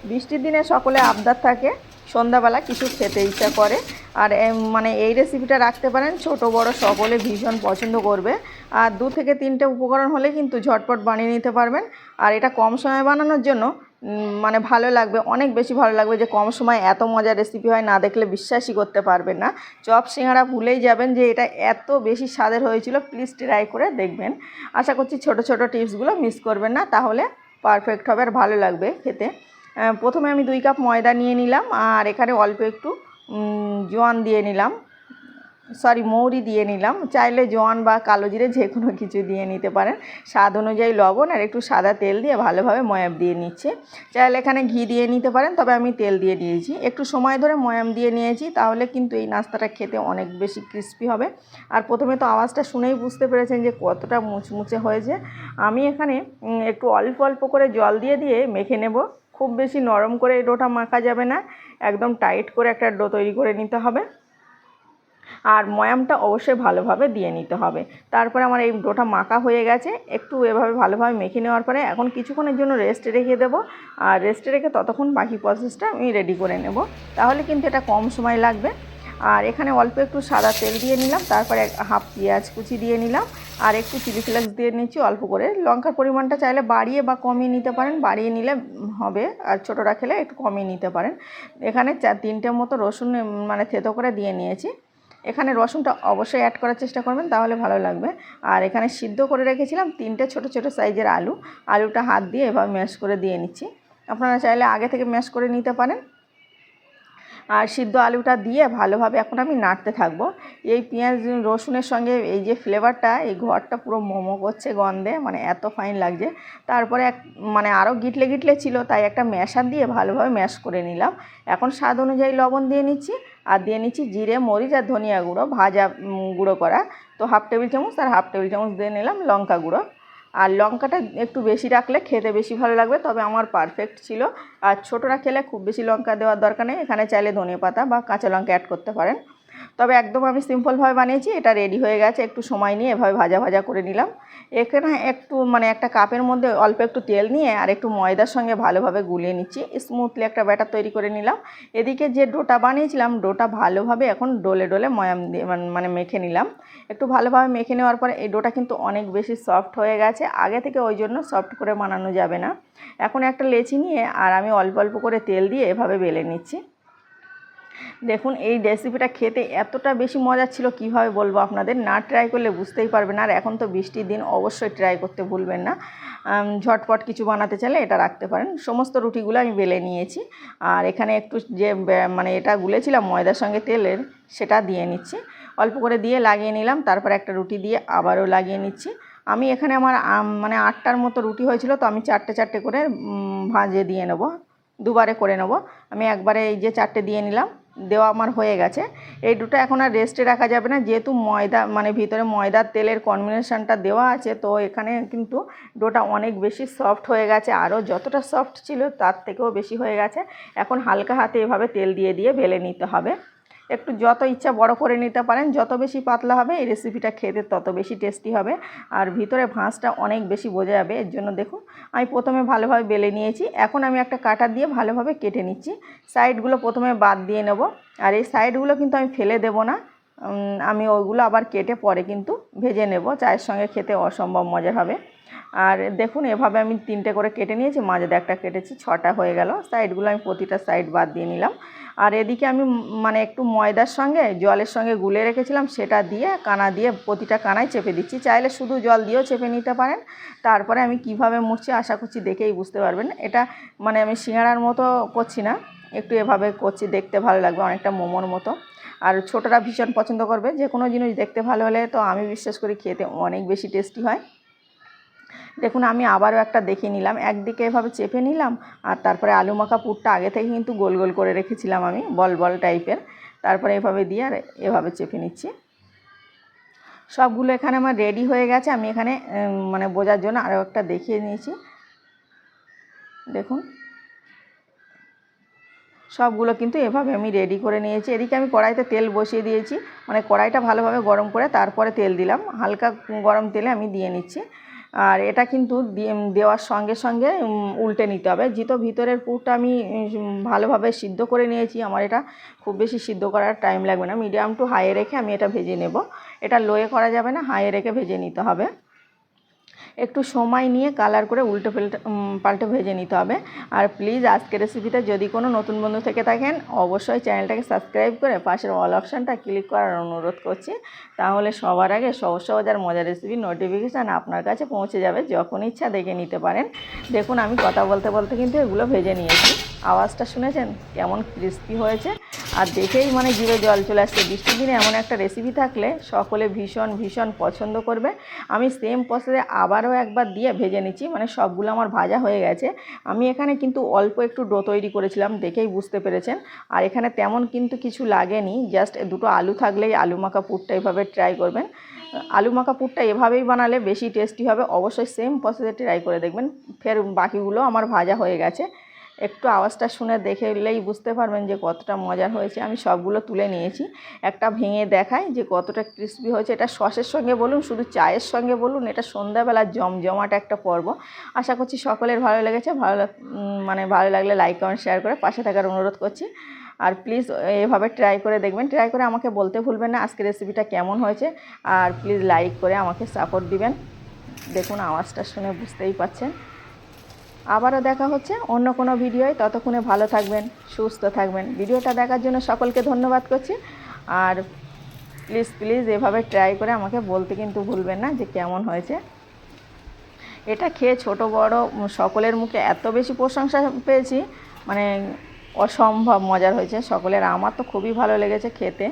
বৃষ্টির দিনে সকলে আবদার থাকে সন্ধ্যাবেলা কিছু খেতে ইচ্ছা করে। আর মানে এই রেসিপিটা রাখতে পারেন, ছোট বড় সকলে ভীষণ পছন্দ করবে। আর 2 থেকে 3টে উপকরণ হলে কিন্তু ঝটপট বানিয়ে নিতে পারবেন। আর এটা কম সময়ে বানানোর জন্য মানে ভালো লাগবে, অনেক বেশি ভালো লাগবে যে কম সময়ে এত মজার রেসিপি হয়, না দেখলে বিশ্বাসই করতে পারবেন না। চপ সিঙ্গাড়া ভুলেই যাবেন যে এটা এত বেশি স্বাদের হয়েছিল। প্লিজ ট্রাই করে দেখবেন। আশা করছি ছোট ছোট টিপসগুলো মিস করবেন না, তাহলে পারফেক্ট হবে আর ভালো লাগবে খেতে। প্রথমে আমি 2 কাপ ময়দা নিয়ে নিলাম, আর এখানে অল্প একটু জোয়ান দিয়ে নিলাম, মৌরি দিয়ে নিলাম। চাইলে জোয়ান বা কালো জিরে যে কোনো কিছু দিয়ে নিতে পারেন। স্বাদ অনুযায়ী লবণ আর একটু সাদা তেল দিয়ে ভালোভাবে ময়াম দিয়ে নিচ্ছে। চাইলে এখানে ঘি দিয়ে নিতে পারেন, তবে আমি তেল দিয়ে দিয়েছি। একটু সময় ধরে ময়াম দিয়ে নিয়েছি, তাহলে কিন্তু এই নাস্তাটা খেতে অনেক বেশি ক্রিস্পি হবে। আর প্রথমে তো আওয়াজটা শুনেই বুঝতে পেরেছেন যে কতটা মুচমুচে হয়েছে। আমি এখানে একটু অল্প অল্প করে জল দিয়ে দিয়ে মেখে নেব। খুব বেশি নরম করে এই ডোটা মাখা যাবে না, একদম টাইট করে একটা ডো তৈরি করে নিতে হবে। আর ময়ামটা অবশ্যই ভালোভাবে দিয়ে নিতে হবে। তারপরে আমার এই ডোটা মাখা হয়ে গেছে। একটু এভাবে ভালোভাবে মেখে নেওয়ার পরে এখন কিছুক্ষণের জন্য রেস্টে রেখে দেবো। আর রেস্টে রেখে ততক্ষণ বাকি প্রসেসটা আমি রেডি করে নেব, তাহলে কিন্তু এটা কম সময় লাগবে। আর এখানে অল্প একটু সাদা তেল দিয়ে নিলাম, তারপরে হাফ পেঁয়াজ কুচি দিয়ে নিলাম, আর একটু চিলি ফ্লেক্স দিয়ে নিচ্ছি অল্প করে। লঙ্কার পরিমাণটা চাইলে বাড়িয়ে বা কমিয়ে নিতে পারেন, বাড়িয়ে নিলে হবে, আর ছোটোরা খেলে একটু কমিয়ে নিতে পারেন। এখানে 3-4 মতো রসুন মানে থেতো করে দিয়ে নিয়েছি। এখানে রসুনটা অবশ্যই অ্যাড করার চেষ্টা করবেন, তাহলে ভালো লাগবে। আর এখানে সিদ্ধ করে রেখেছিলাম 3টে ছোট ছোট সাইজের আলুটা হাত দিয়ে এভাবে ম্যাশ করে দিয়ে নিচ্ছি। আপনারা চাইলে আগে থেকে ম্যাশ করে নিতে পারেন। আর সিদ্ধ আলুটা দিয়ে ভালোভাবে এখন আমি নাড়তে থাকবো। এই পেঁয়াজ রসুনের সঙ্গে এই যে ফ্লেভারটা, এই ঘরটা পুরো মোমো করছে গন্ধে, মানে এত ফাইন লাগছে। তারপরে মানে আরও গিটলে গিটলে ছিল, তাই একটা ম্যাশার দিয়ে ভালোভাবে ম্যাশ করে নিলাম। এখন স্বাদ অনুযায়ী লবণ দিয়ে নিচ্ছি, আর দিয়ে নিচ্ছি জিরে, মরিচ আর ধনিয়া গুঁড়ো ভাজা গুঁড়ো করা। তো হাফ টেবিল চামচ আর হাফ টেবিল চামচ দিয়ে নিলাম লঙ্কা গুঁড়ো। আর লঙ্কাটা একটু বেশি রাখলে খেতে বেশি ভালো লাগবে, তবে আমার পারফেক্ট ছিল। আর ছোটরা খেলে খুব বেশি লঙ্কা দেওয়ার দরকার নেই, এখানে চাইলে ধনেপাতা বা কাঁচা লঙ্কা অ্যাড করতে পারেন। তবে একদম আমি সিম্পলভাবে বানিয়েছি। এটা রেডি হয়ে গেছে, একটু সময় নিয়ে এভাবে ভাজা ভাজা করে নিলাম। এখানে একটু মানে একটা কাপের মধ্যে অল্প একটু তেল নিয়ে আর একটু ময়দার সঙ্গে ভালোভাবে গুলিয়ে নিচ্ছি, স্মুথলি একটা ব্যাটার তৈরি করে নিলাম। এদিকে যে ডোটা বানিয়েছিলাম, ডোটা ভালোভাবে এখন ডলে ডলে ময়াম দিয়ে মানে মেখে নিলাম। একটু ভালোভাবে মেখে নেওয়ার পরে এই ডোটা কিন্তু অনেক বেশি সফট হয়ে গেছে আগে থেকে, ওই জন্য সফট করে বানানো যাবে না। এখন একটা লেচি নিয়ে আর আমি অল্প অল্প করে তেল দিয়ে এভাবে বেলে নিচ্ছি। দেখুন এই রেসিপিটা খেতে এতটা বেশি মজার ছিল, কিভাবে বলবো আপনাদের, না ট্রাই করলে বুঝতেই পারবেন না। আর এখন তো বৃষ্টির দিন, অবশ্যই ট্রাই করতে ভুলবেন না। ঝটপট কিছু বানাতে চাইলে এটা রাখতে পারেন। সমস্ত রুটিগুলো আমি বেলে নিয়েছি, আর এখানে একটু যে মানে এটা গুলেছিলাম ময়দার সঙ্গে তেলের, সেটা দিয়ে নিচ্ছি। অল্প করে দিয়ে লাগিয়ে নিলাম, তারপর একটা রুটি দিয়ে আবারও লাগিয়ে নিচ্ছি। আমি এখানে আমার মানে 8টার মতো রুটি হয়েছিল, তো আমি 4টে করে ভাজে দিয়ে নেব, দুবারে করে নেব। আমি একবারে এই যে 4টে দিয়ে নিলাম, দেওয়া আমার হয়ে গেছে। এই দুটো এখন আর রেস্টে রাখা যাবে না, যেহেতু ময়দা মানে ভিতরে ময়দার তেলের কম্বিনেশনটা দেওয়া আছে, তো এখানে কিন্তু ডোটা অনেক বেশি সফট হয়ে গেছে, আরও যতটা সফট ছিল তার থেকেও বেশি হয়ে গেছে। এখন হালকা হাতে এভাবে তেল দিয়ে দিয়ে বেলে নিতে হবে। একটু যত ইচ্ছা বড় করে নিতে পারেন, যত বেশি পাতলা হবে এই রেসিপিটা খেতে তত বেশি টেস্টি হবে, আর ভিতরে ভাঁজটা অনেক বেশি বোঝা যাবে। এর জন্য দেখুন আমি প্রথমে ভালোভাবে বেলে নিয়েছি, এখন আমি একটা কাঁটা দিয়ে ভালোভাবে কেটে নিচ্ছি। সাইডগুলো প্রথমে বাদ দিয়ে নেব, আর এই সাইডগুলো কিন্তু আমি ফেলে দেব না, আমি ওইগুলো আবার কেটে পরে কিন্তু ভেজে নেব, চায়ের সঙ্গে খেতে অসম্ভব মজা হবে। আর দেখুন এভাবে আমি 3টে করে কেটে নিয়েছি, মাঝে একটা কেটেছি, 6টা হয়ে গেল। সাইডগুলো আমি প্রতিটা সাইড বাদ দিয়ে নিলাম। আর এদিকে আমি মানে একটু ময়দার সঙ্গে জলের সঙ্গে গুলে রেখেছিলাম, সেটা দিয়ে কানা দিয়ে প্রতিটা কানায় চেপে দিচ্ছি। চাইলে শুধু জল দিয়েও চেপে নিতে পারেন। তারপরে আমি কিভাবে মুড়ছি আশা করছি দেখেই বুঝতে পারবেন। এটা মানে আমি সিঙ্গাড়ার মতো করছি না, একটু এভাবে করছি, দেখতে ভালো লাগবে, অনেকটা মোমোর মতো। আর ছোটরা ভীষণ পছন্দ করবে, যে কোনো জিনিস দেখতে ভালো হলে তো আমি বিশ্বাস করি খেতে অনেক বেশি টেস্টি হয়। দেখুন আমি আবারও একটা দেখিয়ে নিলাম, একদিকে এভাবে চেপে নিলাম, আর তারপরে আলু মাখা পুরটা আগে থেকে কিন্তু গোল গোল করে রেখেছিলাম আমি, বল বল টাইপের। তারপরে এভাবে দিয়ে আর এভাবে চেপে নিচ্ছি। সবগুলো এখানে আমার রেডি হয়ে গেছে। আমি এখানে মানে বোঝার জন্য আরও একটা দেখিয়ে নিয়েছি। দেখুন সবগুলো কিন্তু এভাবে আমি রেডি করে নিয়েছি। এদিকে আমি কড়াইতে তেল বসিয়ে দিয়েছি, মানে কড়াইটা ভালোভাবে গরম করে তারপরে তেল দিলাম, হালকা গরম তেলে আমি দিয়ে নিচ্ছি। আর এটা কিন্তু দেওয়ার সঙ্গে সঙ্গে উল্টে নিতে হবে। যেহেতু ভিতরের পুরটা আমি ভালোভাবে সিদ্ধ করে নিয়েছি, আমার এটা খুব বেশি সিদ্ধ করার টাইম লাগবে না। মিডিয়াম টু হাইয়ে রেখে আমি এটা ভেজে নেব। এটা লোয়ে করা যাবে না, হাইয়ে রেখে ভেজে নিতে হবে। একটু সময় নিয়ে কালার করে উল্টে পাল্টে ভেজে নিতে হবে। আর প্লিজ আজকের রেসিপিটা যদি কোনো নতুন বন্ধু থেকে থাকেন, অবশ্যই চ্যানেলটাকে সাবস্ক্রাইব করে পাশের অল অপশানটা ক্লিক করার অনুরোধ করছি। তাহলে সবার আগে সহজ সহজ আর মজার রেসিপির নোটিফিকেশান আপনার কাছে পৌঁছে যাবে, যখন ইচ্ছা দেখে নিতে পারেন। দেখুন আমি কথা বলতে বলতে কিন্তু এগুলো ভেজে নিয়েছি। আওয়াজটা শুনেছেন কেমন ক্রিস্পি হয়েছে? আর দেখেই মানে জিভে জল চলে আসছে। বৃষ্টির দিনে এমন একটা রেসিপি থাকলে সকলে ভীষণ ভীষণ পছন্দ করবে। আমি সেম প্রসেসে আবারও একবার দিয়ে ভেজে নিচ্ছি, মানে সবগুলো আমার ভাজা হয়ে গেছে। আমি এখানে কিন্তু অল্প একটু ডো তৈরি করেছিলাম, দেখেই বুঝতে পেরেছেন। আর এখানে তেমন কিন্তু কিছু লাগেনি, জাস্ট দুটো আলু থাকলেই আলু মাখা পুরটা এভাবে ট্রাই করবেন। আলু মাখা পুরটা এভাবেই বানালে বেশি টেস্টি হবে। অবশ্যই সেম প্রসেসে ট্রাই করে দেখবেন। ফের বাকিগুলো আমার ভাজা হয়ে গেছে। একটু আওয়াজটা শুনে দেখলেই বুঝতে পারবেন যে কতটা মজার হয়েছে। আমি সবগুলো তুলে নিয়েছি, একটা ভেঙে দেখাই যে কতটা ক্রিস্পি হয়েছে। এটা সসের সঙ্গে বলুন, শুধু চায়ের সঙ্গে বলুন, এটা সন্ধ্যাবেলা জমজমাট একটা পর্ব। আশা করছি সকলের ভালো লেগেছে। ভালো লাগলে লাইক কমেন্ট শেয়ার করে পাশে থাকার অনুরোধ করছি। আর প্লিজ এভাবে ট্রাই করে দেখবেন, ট্রাই করে আমাকে বলতে ভুলবেন না আজকের রেসিপিটা কেমন হয়েছে। আর প্লিজ লাইক করে আমাকে সাপোর্ট দিবেন। দেখুন আওয়াজটা শুনে বুঝতেই পারছেন। আবারও দেখা হচ্ছে অন্য কোনো ভিডিওয়। ততক্ষণে ভালো থাকবেন, সুস্থ থাকবেন। ভিডিওটা দেখার জন্য সকলকে ধন্যবাদ করছি। আর প্লিজ এভাবে ট্রাই করে আমাকে বলতে কিন্তু ভুলবেন না যে কেমন হয়েছে। এটা খেয়ে ছোট বড় সকলের মুখে এত বেশি প্রশংসা পেয়েছি, মানে অসম্ভব মজার হয়েছে সকলের। আমার তো খুবই ভালো লেগেছে খেতে।